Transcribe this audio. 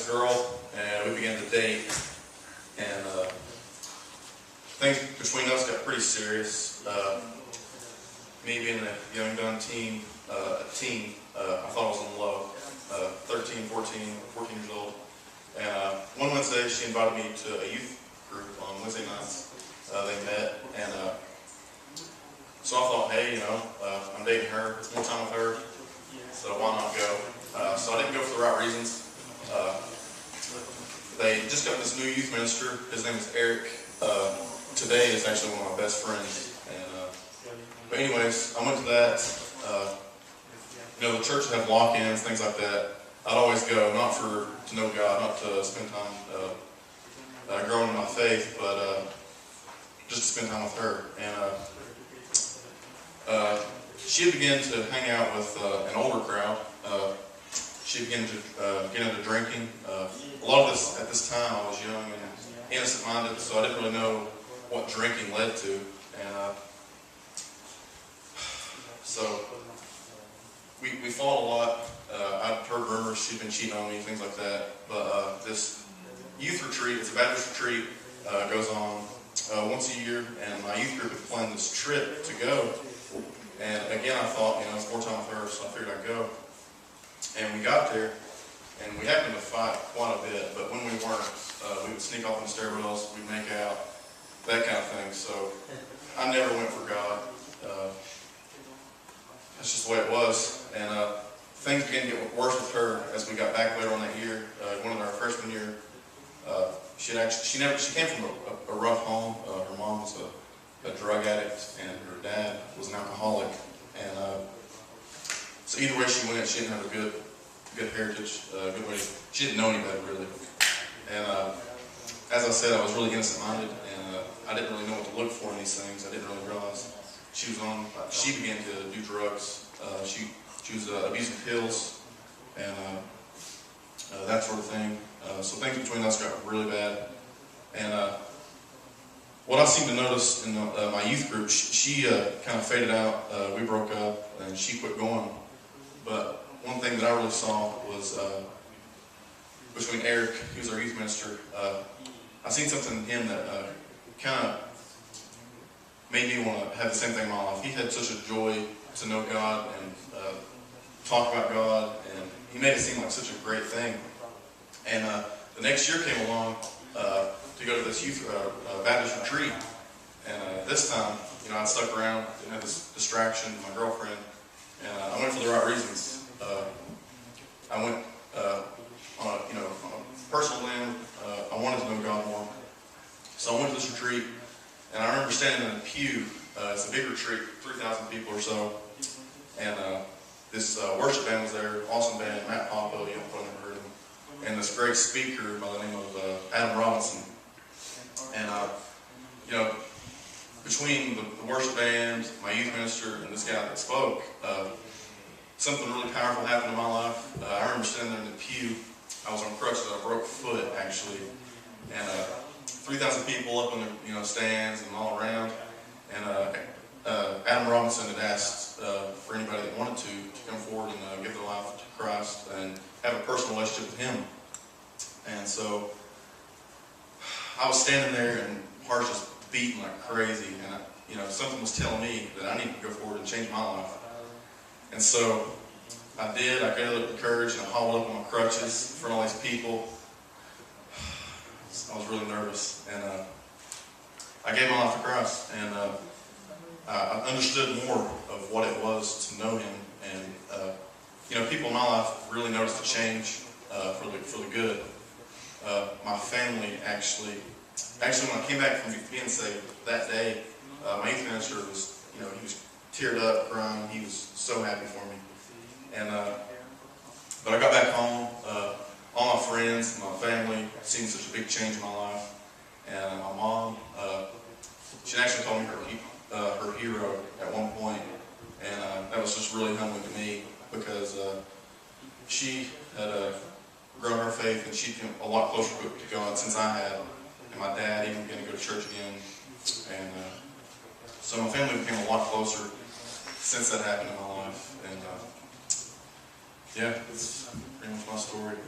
this girl, and we began to date, and things between us got pretty serious. Me being a young gun teen, I thought I was in love. 13, 14 years old. And one Wednesday, she invited me to a youth group on Wednesday nights. They met, and so I thought, hey, I'm dating her, it's more time with her, so why not go? So I didn't go for the right reasons. They just got this new youth minister. His name is Eric. Today is actually one of my best friends. But anyways, I went to that. The church would have lock-ins, things like that. I'd always go, not to know God, not to spend time growing in my faith, but just to spend time with her. And she began to hang out with an older crowd. She began to get into drinking. A lot of this, at this time, I was young and innocent-minded, so I didn't really know what drinking led to. And so we fought a lot. I've heard rumors she'd been cheating on me, things like that. But this youth retreat, it's a Baptist retreat, goes on once a year, and my youth group had planned this trip to go. And again, I thought, it's more time with her, so I figured I'd go. And we got there, and we happened to fight quite a bit, but when we weren't, we would sneak off in the stairwells, we'd make out, that kind of thing. So I never went for God. That's just the way it was. And things began to get worse with her as we got back later on that year. One of our freshman year, she came from a rough home. Her mom was a drug addict, and her dad was an alcoholic. And so either way she went, she didn't have a good heritage, good way. She didn't know anybody really. And as I said, I was really innocent-minded, and I didn't really know what to look for in these things. I didn't really realize she began to do drugs. She was abusing pills and that sort of thing. So things between us got really bad. And what I seemed to notice in my youth group, she kind of faded out. We broke up, and she quit going. But one thing that I really saw was between Eric, he was our youth minister, I seen something in him that kind of made me want to have the same thing in my life. He had such a joy to know God and talk about God, and he made it seem like such a great thing. And the next year came along to go to this youth Baptist retreat, and this time, I'd stuck around, didn't have this distraction, my girlfriend, and I went for the right reasons. I went on a personal limb. I wanted to know God more, so I went to this retreat. And I remember standing in a pew. It's a big retreat, 3,000 people or so. And this worship band was there, awesome band, Matt Papa, you probably never heard of him. And this great speaker by the name of Adam Robinson. And, between the worship band, my youth minister, and this guy that spoke, something really powerful happened in my life. I remember standing there in the pew. I was on crutches, I broke a foot, actually. And 3,000 people up in the stands and all around, and Adam Robinson had asked for anybody that wanted to come forward and give their life to Christ and have a personal relationship with Him. And so I was standing there, and heart's just beating like crazy, and something was telling me that I needed to go forward and change my life. And so I did. I gathered up the courage, and I hauled up on my crutches in front of all these people. I was really nervous, and I gave my life to Christ, and I understood more of what it was to know Him, and people in my life really noticed a change for the good. My family actually, when I came back from being saved that day, my youth minister was, he was teared up, crying. He was so happy for me, and but I got back home. All my friends, my family, seen such a big change in my life. And my mom, she actually called me her hero at one point. And that was just really humbling to me, because she had grown her faith, and she came a lot closer to God since I had. And my dad even began to go to church again. And so my family became a lot closer since that happened in my life. And yeah, that's pretty much my story.